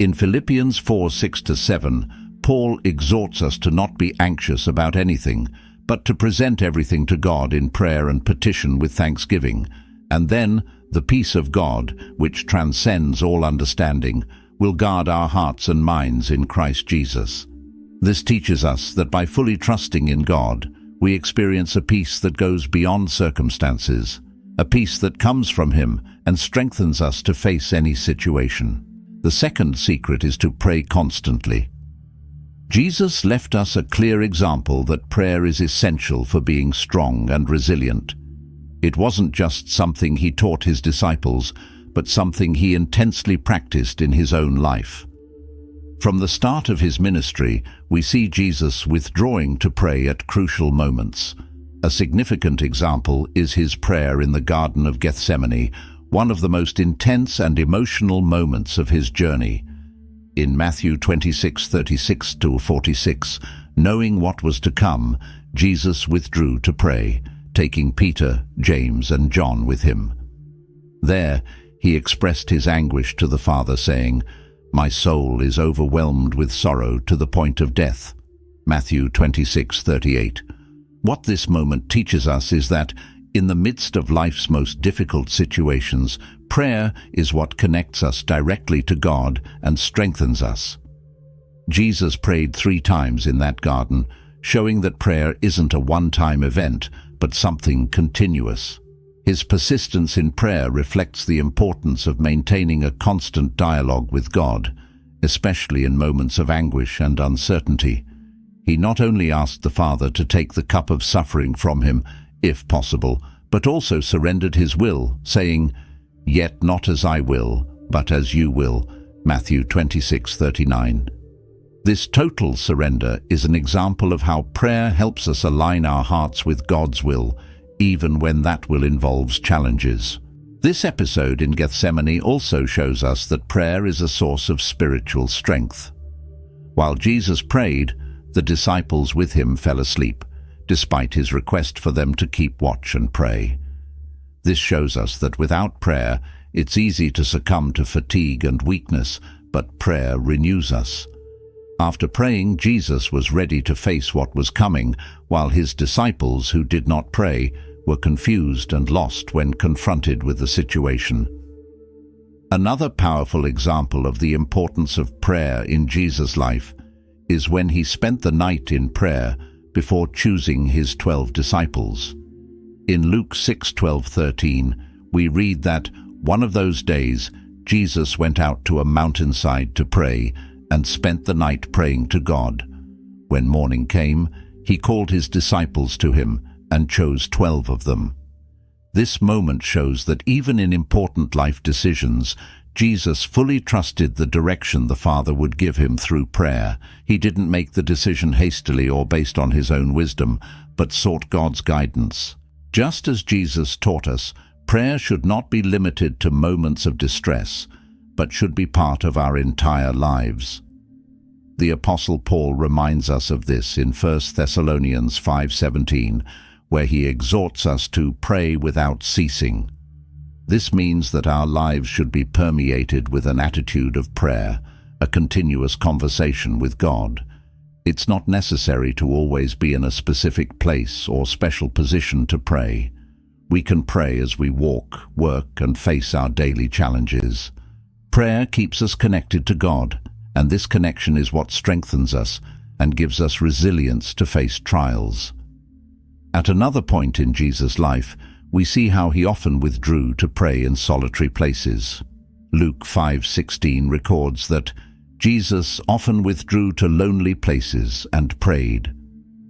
In Philippians 4:6-7, Paul exhorts us to not be anxious about anything, but to present everything to God in prayer and petition with thanksgiving, and then the peace of God, which transcends all understanding, will guard our hearts and minds in Christ Jesus. This teaches us that by fully trusting in God, we experience a peace that goes beyond circumstances, a peace that comes from Him and strengthens us to face any situation. The second secret is to pray constantly. Jesus left us a clear example that prayer is essential for being strong and resilient. It wasn't just something He taught His disciples, but something He intensely practiced in His own life. From the start of His ministry, we see Jesus withdrawing to pray at crucial moments. A significant example is His prayer in the Garden of Gethsemane, one of the most intense and emotional moments of His journey. In Matthew 26:36-46, knowing what was to come, Jesus withdrew to pray, taking Peter, James, and John with Him. There, He expressed His anguish to the Father, saying, "My soul is overwhelmed with sorrow to the point of death." Matthew 26:38. What this moment teaches us is that, in the midst of life's most difficult situations, prayer is what connects us directly to God and strengthens us. Jesus prayed 3 times in that garden, showing that prayer isn't a one-time event, but something continuous. His persistence in prayer reflects the importance of maintaining a constant dialogue with God, especially in moments of anguish and uncertainty. He not only asked the Father to take the cup of suffering from him, if possible, but also surrendered his will, saying, "Yet not as I will, but as you will." Matthew 26:39. This total surrender is an example of how prayer helps us align our hearts with God's will, even when that will involves challenges. This episode in Gethsemane also shows us that prayer is a source of spiritual strength. While Jesus prayed, the disciples with him fell asleep, despite his request for them to keep watch and pray. This shows us that without prayer, it's easy to succumb to fatigue and weakness, but prayer renews us. After praying, Jesus was ready to face what was coming, while his disciples, who did not pray, were confused and lost when confronted with the situation. Another powerful example of the importance of prayer in Jesus' life is when he spent the night in prayer before choosing his 12 disciples. In Luke 6:12-13, we read that one of those days Jesus went out to a mountainside to pray and spent the night praying to God. When morning came, he called his disciples to him and chose 12 of them. This moment shows that even in important life decisions, Jesus fully trusted the direction the Father would give him through prayer. He didn't make the decision hastily or based on his own wisdom, but sought God's guidance. Just as Jesus taught us, prayer should not be limited to moments of distress, but should be part of our entire lives. The Apostle Paul reminds us of this in 1 Thessalonians 5:17, where he exhorts us to pray without ceasing. This means that our lives should be permeated with an attitude of prayer, a continuous conversation with God. It's not necessary to always be in a specific place or special position to pray. We can pray as we walk, work, and face our daily challenges. Prayer keeps us connected to God, and this connection is what strengthens us and gives us resilience to face trials. At another point in Jesus' life, we see how he often withdrew to pray in solitary places. Luke 5:16 records that Jesus often withdrew to lonely places and prayed.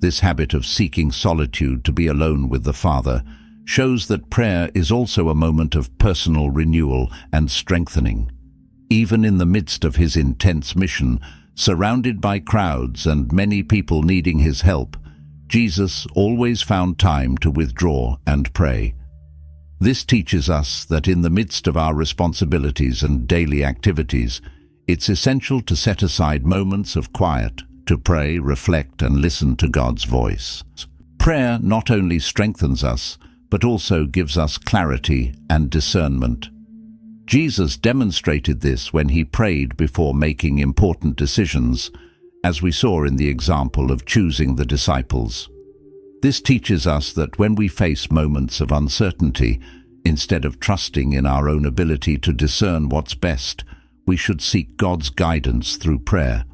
This habit of seeking solitude to be alone with the Father shows that prayer is also a moment of personal renewal and strengthening. Even in the midst of his intense mission, surrounded by crowds and many people needing his help, Jesus always found time to withdraw and pray. This teaches us that in the midst of our responsibilities and daily activities, it's essential to set aside moments of quiet to pray, reflect, and listen to God's voice. Prayer not only strengthens us, but also gives us clarity and discernment. Jesus demonstrated this when he prayed before making important decisions, as we saw in the example of choosing the disciples. This teaches us that when we face moments of uncertainty, instead of trusting in our own ability to discern what's best, we should seek God's guidance through prayer.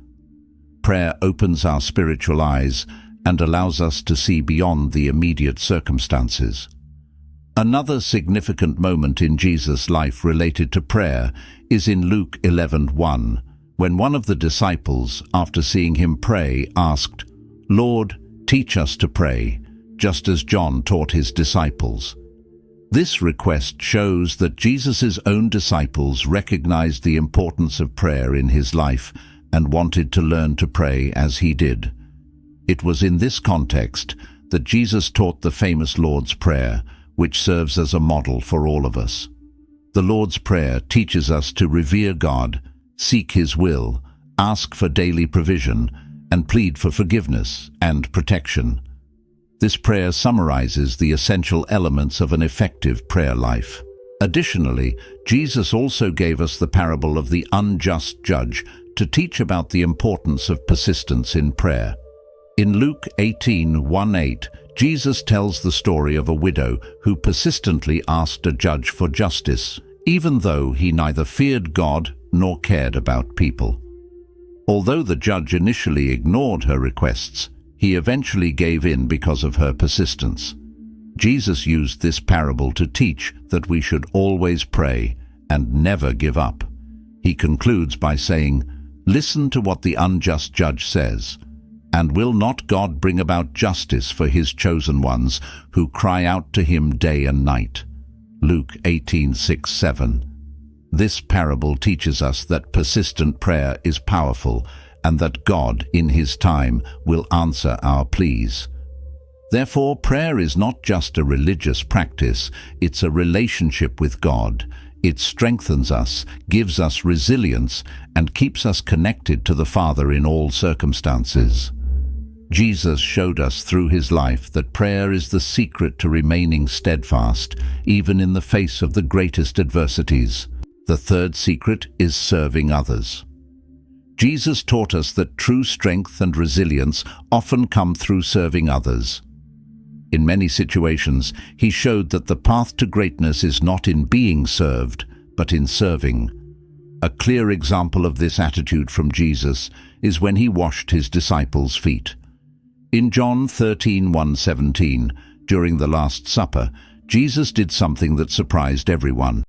Prayer opens our spiritual eyes and allows us to see beyond the immediate circumstances. Another significant moment in Jesus' life related to prayer is in Luke 11:1, when one of the disciples, after seeing him pray, asked, "Lord, teach us to pray, just as John taught his disciples." This request shows that Jesus' own disciples recognized the importance of prayer in his life and wanted to learn to pray as he did. It was in this context that Jesus taught the famous Lord's Prayer, which serves as a model for all of us. The Lord's Prayer teaches us to revere God, seek His will, ask for daily provision, and plead for forgiveness and protection. This prayer summarizes the essential elements of an effective prayer life. Additionally, Jesus also gave us the parable of the unjust judge to teach about the importance of persistence in prayer. In Luke 18:1-8, Jesus tells the story of a widow who persistently asked a judge for justice, even though he neither feared God nor cared about people. Although the judge initially ignored her requests, he eventually gave in because of her persistence. Jesus used this parable to teach that we should always pray and never give up. He concludes by saying, "Listen to what the unjust judge says. And will not God bring about justice for His chosen ones who cry out to Him day and night?" Luke 18:6-7. This parable teaches us that persistent prayer is powerful and that God, in His time, will answer our pleas. Therefore, prayer is not just a religious practice, it's a relationship with God. It strengthens us, gives us resilience, and keeps us connected to the Father in all circumstances. Jesus showed us through His life that prayer is the secret to remaining steadfast, even in the face of the greatest adversities. The third secret is serving others. Jesus taught us that true strength and resilience often come through serving others. In many situations, He showed that the path to greatness is not in being served, but in serving. A clear example of this attitude from Jesus is when He washed His disciples' feet. In John 13:1-17, during the Last Supper, Jesus did something that surprised everyone.